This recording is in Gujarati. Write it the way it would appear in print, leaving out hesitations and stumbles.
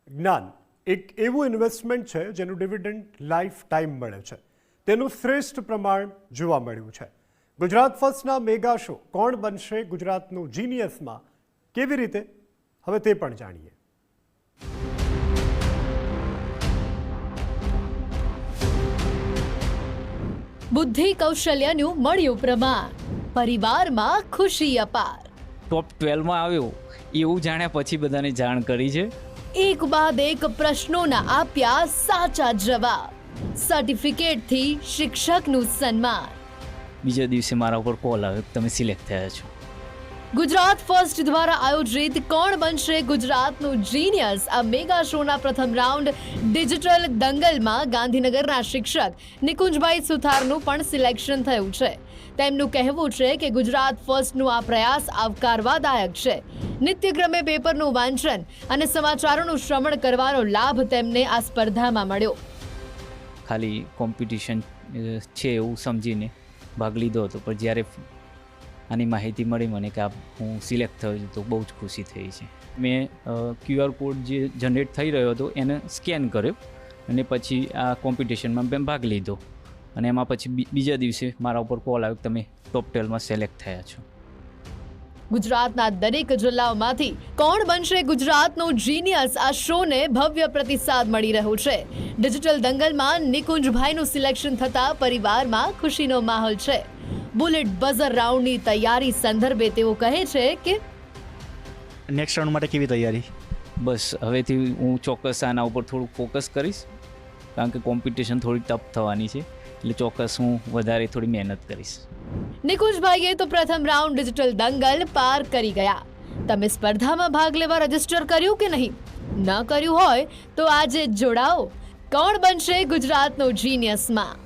જ્ઞાન એક એવું ઇન્વેસ્ટમેન્ટ છે જેનું ડિવિડન્ડ લાઈફ ટાઈમ મળે છે. તેનું શ્રેષ્ઠ પ્રમાણ જોવા મળ્યું છે. ગુજરાત ફર્સ્ટના મેગા શો કોણ બનશે ગુજરાતનું જીનિયસમાં કેવી રીતે, હવે તે પણ જાણીએ. બુદ્ધિ કૌશલ્યનું મળ્યું પ્રમાણ, પરિવારમાં ખુશી અપાર. ટોપ 12માં આવ્યો એવું જાણ્યા પછી બધાને જાણ કરી છે. એક બાદ એક પ્રશ્નોના આપ્યા સાચા જવાબ. સર્ટિફિકેટથી શિક્ષકનું સન્માન. બીજા દિવસે મારા ઉપર કોલ આવ્યો કે તમે સિલેક્ટ થયા છો. ગુજરાત ફર્સ્ટ દ્વારા આયોજિત કોણ બનશે ગુજરાતનું જીનિયસ આ મેગા શોના પ્રથમ રાઉન્ડ ડિજિટલ દંગલમાં ગાંધીનગરના શિક્ષક નિકુંજભાઈ સુથારનું પણ સિલેક્શન થયું છે. તેમનું કહેવું છે કે ગુજરાત ફર્સ્ટનું આ પ્રયાસ આવકારવાદાયક છે. નિત્યક્રમે પેપરનું વાંચન અને સમાચારોનું શ્રવણ કરવાનો લાભ તેમને આ સ્પર્ધામાં મળ્યો. ખાલી કોમ્પિટિશન છે એવું સમજીને ભાગ લીધો હતો, પણ જ્યારે આની માહિતી મળી મને કે હું સિલેક્ટ થયો છું તો બહુ જ ખુશી થઈ છે. મેં QR કોડ જે જનરેટ થઈ રહ્યો હતો એને સ્કેન કર્યો અને પછી આ કોમ્પિટિશનમાં મેં ભાગ લીધો અને એમાં પછી બીજા દિવસે મારા ઉપર કોલ આવ્યો કે તમે ટોપ 12માં સિલેક્ટ થયા છો. ગુજરાતના દરેક જિલ્લાઓમાંથી કોણ બનશે ગુજરાતનું જીનિયસ આ શોને ભવ્ય પ્રતિસાદ મળી રહ્યો છે. ડિજિટલ દંગલમાં નિકુંજભાઈનું સિલેક્શન થતા પરિવારમાં ખુશીનો માહોલ છે. બુલેટ બઝર રાઉન્ડની તૈયારી સંદર્ભે તેઓ કહે છે કે નેક્સ્ટ રાઉન્ડ માટે કેવી તૈયારી? બસ હવેથી હું ચોક્કસ આના ઉપર થોડુંક ફોકસ કરીશ, કારણ કે કોમ્પિટિશન થોડી ટફ થવાની છે, એટલે ચોક્કસ હું વધારે થોડી મહેનત કરીશ. નિકુંજભાઈએ તો પ્રથમ રાઉન્ડ ડિજિટલ દંગલ પાર કરી ગયા. તમે સ્પર્ધામાં ભાગ લેવા રજીસ્ટર કર્યું કે નહીં? ન કર્યું હોય તો આજે જ જોડાઓ કોણ બનશે ગુજરાતનો જીનિયસમાં.